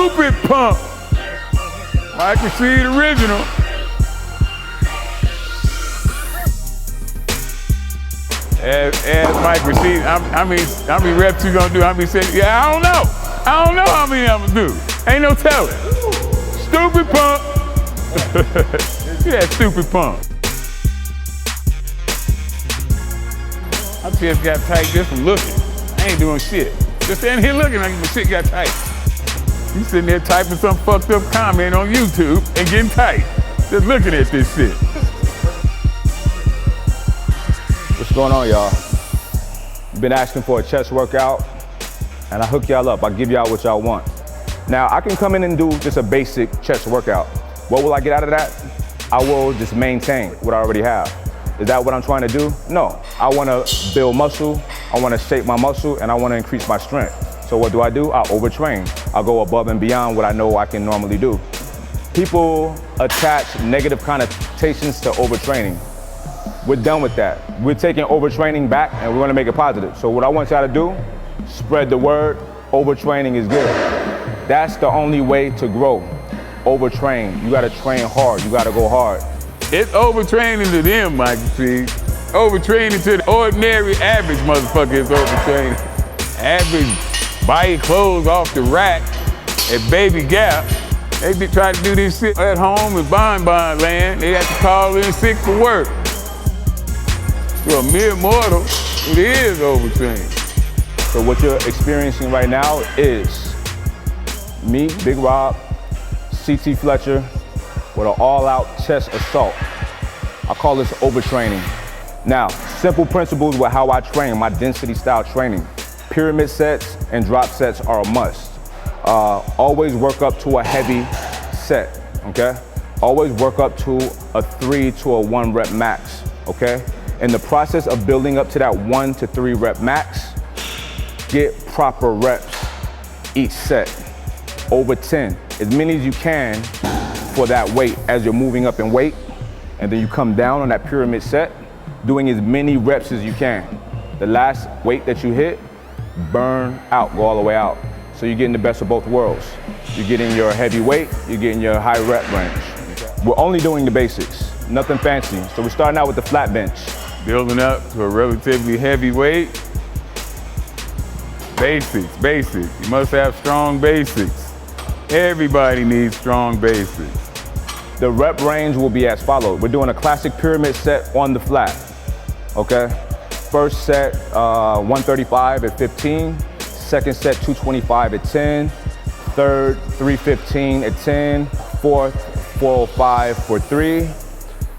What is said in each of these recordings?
Stupid pump. Mike Rashid original. As Mike Rashid, how many reps you gonna do? How many sets? Yeah, I don't know. I don't know how many I'm gonna do. Ain't no telling. Stupid pump. Yeah, stupid pump. My chest got tight just from looking. I ain't doing shit. Just standing here looking like my shit got tight. You sitting there typing some fucked up comment on YouTube and getting tight. Just looking at this shit. What's going on, y'all? You've been asking for a chest workout, and I hook y'all up. I give y'all what y'all want. Now, I can come in and do just a basic chest workout. What will I get out of that? I will just maintain what I already have. Is that what I'm trying to do? No. I want to build muscle, I want to shape my muscle, and I want to increase my strength. So what do? I overtrain. I go above and beyond what I know I can normally do. People attach negative connotations to overtraining. We're done with that. We're taking overtraining back and we're gonna make it positive. So what I want y'all to do, spread the word, overtraining is good. That's the only way to grow. Overtrain, you gotta train hard, you gotta go hard. It's overtraining to them, Mike Rashid. Overtraining to the ordinary average motherfucker is overtraining. Average buy clothes off the rack at Baby Gap. They try to do this shit at home in Bon land. They have to call in sick for work. To a mere mortal, it is overtraining. So what you're experiencing right now is me, Big Rob, CT Fletcher, with an all-out chest assault. I call this overtraining. Now, simple principles with how I train, my density style training. Pyramid sets and drop sets are a must. Always work up to a heavy set, okay? Always work up to a 3 to a 1 rep max, okay? In the process of building up to that 1 to 3 rep max, get proper reps each set, over 10, as many as you can for that weight as you're moving up in weight, and then you come down on that pyramid set, doing as many reps as you can. The last weight that you hit, burn out, go all the way out. So you're getting the best of both worlds. You're getting your heavy weight, you're getting your high rep range. We're only doing the basics, nothing fancy. So we're starting out with the flat bench. Building up to a relatively heavy weight. Basics. You must have strong basics. Everybody needs strong basics. The rep range will be as follows. We're doing a classic pyramid set on the flat, okay? First set, 135 at 15. Second set, 225 at 10. Third, 315 at 10. Fourth, 405 for 3.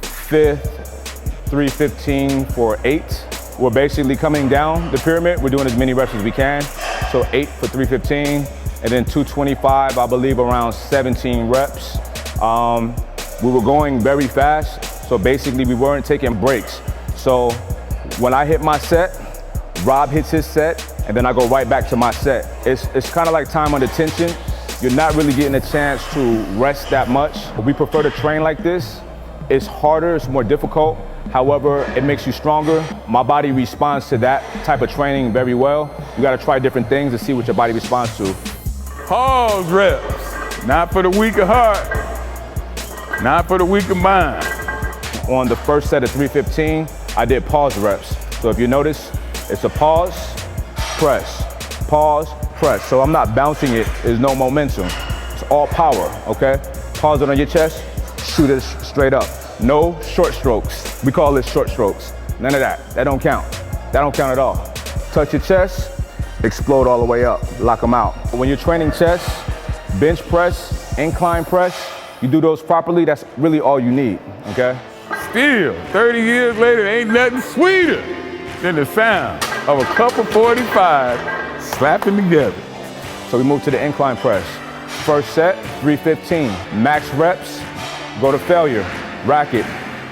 Fifth, 315 for 8. We're basically coming down the pyramid. We're doing as many reps as we can. So 8 for 315, and then 225, I believe around 17 reps. We were going very fast, so basically we weren't taking breaks. So when I hit my set, Rob hits his set, and then I go right back to my set. It's kind of like time under tension. You're not really getting a chance to rest that much. We prefer to train like this. It's harder, it's more difficult. However, it makes you stronger. My body responds to that type of training very well. You gotta try different things to see what your body responds to. Pause reps, not for the weak of heart, not for the weak of mind. On the first set of 315, I did pause reps. So if you notice, it's a pause, press, pause, press. So I'm not bouncing it, there's no momentum. It's all power, okay? Pause it on your chest, shoot it straight up. No short strokes. We call this short strokes. None of that. That don't count. That don't count at all. Touch your chest, explode all the way up, lock them out. When you're training chest, bench press, incline press, you do those properly, that's really all you need, okay? Still, 30 years later, ain't nothing sweeter than the sound of a couple 45 slapping together. So we move to the incline press. First set, 315. Max reps, go to failure. Rack it,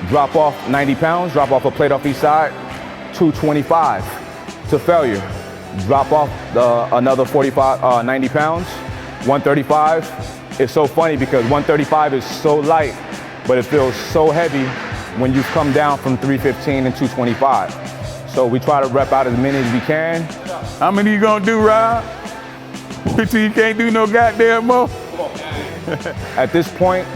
drop off 90 pounds, drop off a plate off each side, 225 to failure. Drop off another 90 pounds, 135. It's so funny because 135 is so light, but it feels so heavy when you come down from 315 and 225. So we try to rep out as many as we can. How many you gonna do, Rob? Until you can't do no goddamn more. At this point,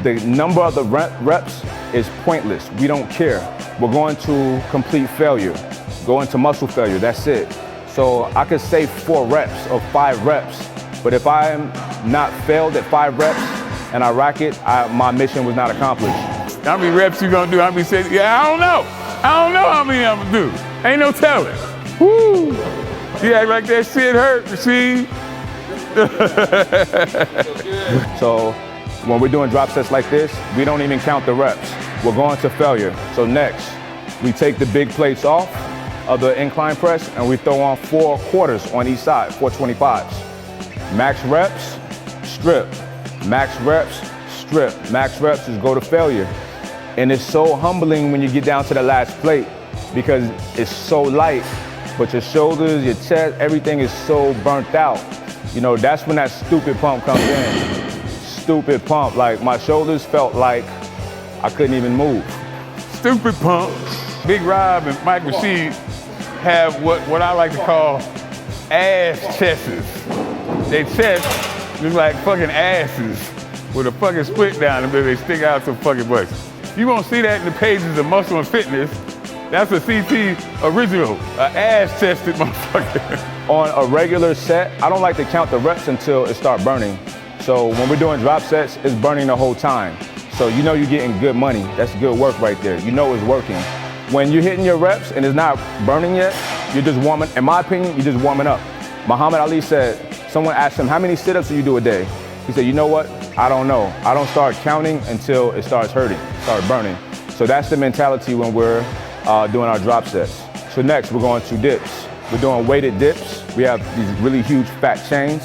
the number of the reps is pointless. We don't care. We're going to complete failure, go into muscle failure, that's it. So I could say 4 reps or 5 reps, but if I'm not failed at 5 reps and I rack it, my mission was not accomplished. How many reps you gonna do? How many sets? Yeah, I don't know. I don't know how many I'm gonna do. Ain't no telling. Woo! You act like that shit hurt, Rashid. So when we're doing drop sets like this, we don't even count the reps. We're going to failure. So next, we take the big plates off of the incline press and we throw on 4 quarters on each side, 4 25s. Max reps, strip. Max reps, strip. Max reps is go to failure. And it's so humbling when you get down to the last plate because it's so light, but your shoulders, your chest, everything is so burnt out. You know, that's when that stupid pump comes in. Stupid pump, like my shoulders felt like I couldn't even move. Stupid pump. Big Rob and Mike Rashid have what I like to call ass chests. They chest look like fucking asses with a fucking split down the middle. They stick out so fucking much. You won't see that in the pages of Muscle and Fitness. That's a CT original, an ass-chested motherfucker. On a regular set, I don't like to count the reps until it starts burning. So when we're doing drop sets, it's burning the whole time. So you know you're getting good money. That's good work right there. You know it's working. When you're hitting your reps and it's not burning yet, you're just warming, in my opinion, you're just warming up. Muhammad Ali said, someone asked him, how many sit-ups do you do a day? He said, you know what? I don't know. I don't start counting until it starts hurting, start burning. So that's the mentality when we're doing our drop sets. So next, we're going to dips. We're doing weighted dips. We have these really huge fat chains.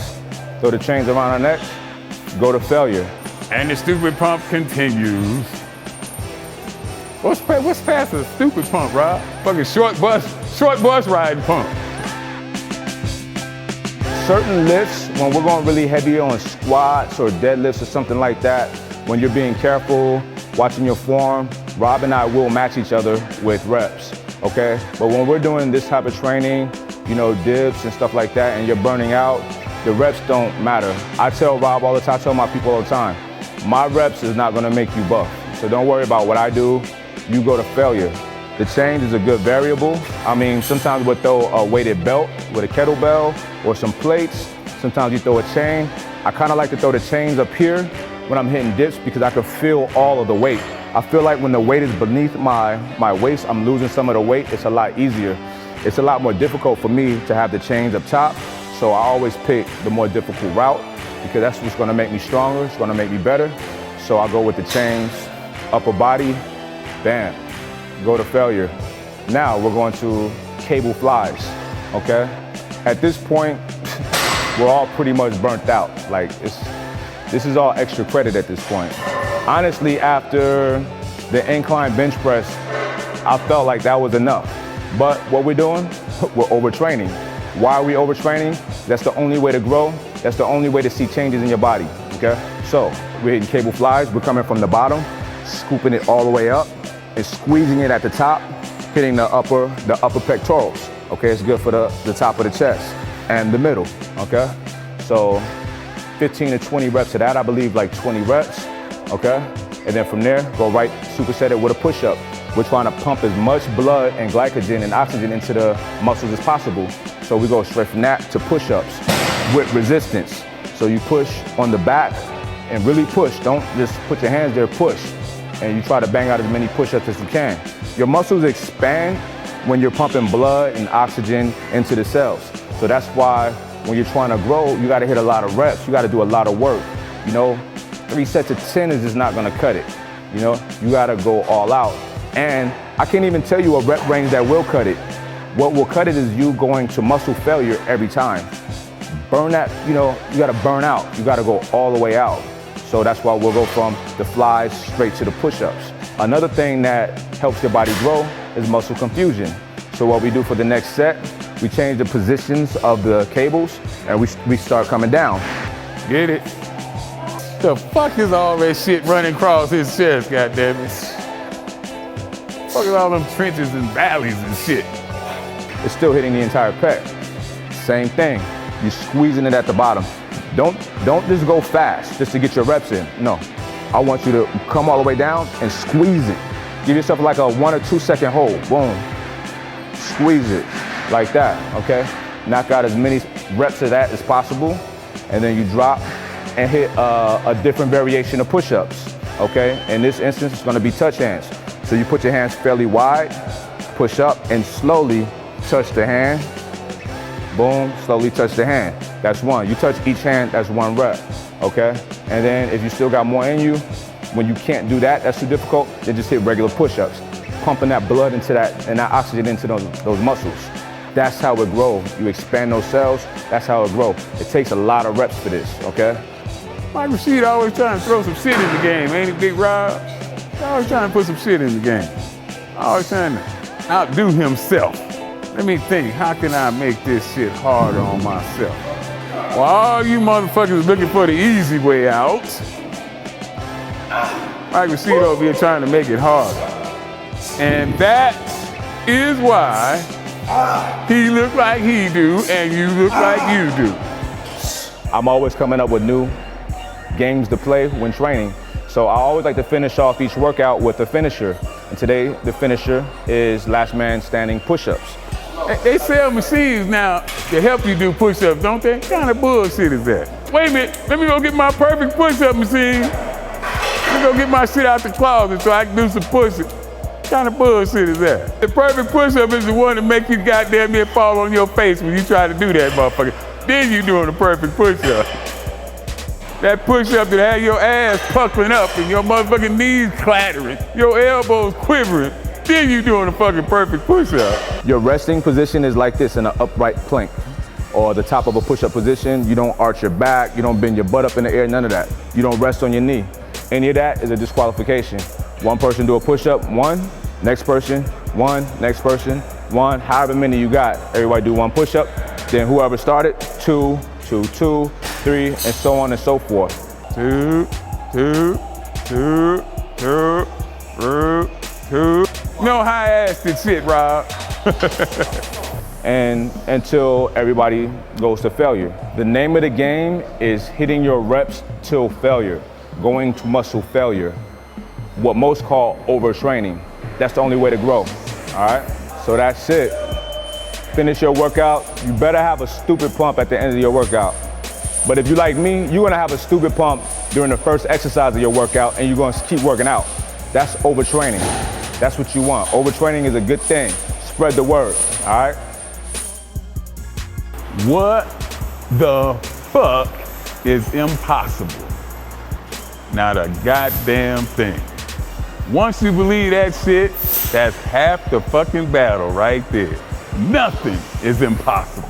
Throw the chains around our neck, go to failure. And the stupid pump continues. What's past a stupid pump, Rob? Fucking short bus riding pump. Certain lifts, when we're going really heavy on squats or deadlifts or something like that, when you're being careful, watching your form, Rob and I will match each other with reps, okay? But when we're doing this type of training, you know, dips and stuff like that, and you're burning out, the reps don't matter. I tell Rob all the time, I tell my people all the time, my reps is not gonna make you buff. So don't worry about what I do, you go to failure. The change is a good variable. I mean, sometimes we'll throw a weighted belt with a kettlebell or some plates. Sometimes you throw a chain. I kind of like to throw the chains up here when I'm hitting dips because I can feel all of the weight. I feel like when the weight is beneath my waist, I'm losing some of the weight. It's a lot easier. It's a lot more difficult for me to have the chains up top. So I always pick the more difficult route because that's what's gonna make me stronger. It's gonna make me better. So I go with the chains, upper body, bam. Go to failure. Now we're going to cable flies, okay? At this point, we're all pretty much burnt out. Like, this is all extra credit at this point. Honestly, after the incline bench press, I felt like that was enough. But what we're doing, we're overtraining. Why are we overtraining? That's the only way to grow. That's the only way to see changes in your body, okay? So, we're hitting cable flies. We're coming from the bottom, scooping it all the way up, and squeezing it at the top, hitting the upper pectorals. Okay, it's good for the top of the chest and the middle, okay? So 15 to 20 reps of that, I believe like 20 reps, okay? And then from there, go right, superset it with a push-up. We're trying to pump as much blood and glycogen and oxygen into the muscles as possible. So we go straight from that to push-ups with resistance. So you push on the back and really push. Don't just put your hands there, push. And you try to bang out as many push-ups as you can. Your muscles expand when you're pumping blood and oxygen into the cells. So that's why when you're trying to grow, you gotta hit a lot of reps. You gotta do a lot of work. You know, 3 sets of 10 is just not gonna cut it. You know, you gotta go all out. And I can't even tell you a rep range that will cut it. What will cut it is you going to muscle failure every time. Burn that, you know, you gotta burn out. You gotta go all the way out. So that's why we'll go from the flies straight to the push-ups. Another thing that helps your body grow is muscle confusion. So what we do for the next set, we change the positions of the cables and we start coming down. Get it? The fuck is all that shit running across his chest, goddammit? Fuck is all them trenches and valleys and shit? It's still hitting the entire pec. Same thing. You're squeezing it at the bottom. Don't just go fast just to get your reps in. No, I want you to come all the way down and squeeze it. Give yourself like a 1 or 2 second hold. Boom. Squeeze it like that, okay? Knock out as many reps of that as possible, and then you drop and hit a different variation of push-ups, okay? In this instance, it's gonna be touch hands. So you put your hands fairly wide, push up, and slowly touch the hand. Boom, slowly touch the hand. That's one. You touch each hand, that's 1 rep, okay? And then if you still got more in you, when you can't do that, that's too difficult, then just hit regular push-ups, pumping that blood into that and that oxygen into those muscles. That's how it grows. You expand those cells, that's how it grows. It takes a lot of reps for this, okay? Mike Rashid always trying to throw some shit in the game, ain't he, Big Rob? He's always trying to put some shit in the game. Always trying to outdo himself. Let me think, how can I make this shit harder on myself? Well, all you motherfuckers looking for the easy way out, Mike Rashid over here trying to make it harder. And that is why he look like he do and you look like you do. I'm always coming up with new games to play when training. So I always like to finish off each workout with a finisher. And today, the finisher is last man standing push-ups. They sell machines now to help you do push-ups, don't they? What kind of bullshit is that? Wait a minute, let me go get my perfect push-up machine. Let me go get my shit out the closet so I can do some push-ups. What kind of bullshit is that? The perfect push-up is the one that make you goddamn near fall on your face when you try to do that motherfucker. Then you doing a perfect push-up. That push-up that have your ass puckering up and your motherfucking knees clattering, your elbows quivering. Then you doing a fucking perfect push-up. Your resting position is like this in an upright plank or the top of a push-up position. You don't arch your back, you don't bend your butt up in the air, none of that. You don't rest on your knee. Any of that is a disqualification. One person do a push-up, 1, next person, 1, next person, 1, however many you got. Everybody do 1 push-up, then whoever started, 2, 2, 2, 3, and so on and so forth. 2, 2, 2, 2, 2, 2. No high-assed shit, Rob. And until everybody goes to failure. The name of the game is hitting your reps till failure, going to muscle failure, what most call overtraining. That's the only way to grow, all right? So that's it. Finish your workout. You better have a stupid pump at the end of your workout. But if you like me, you're gonna have a stupid pump during the first exercise of your workout and you're gonna keep working out. That's overtraining. That's what you want. Overtraining is a good thing. Spread the word, all right? What the fuck is impossible? Not a goddamn thing. Once you believe that shit, that's half the fucking battle right there. Nothing is impossible.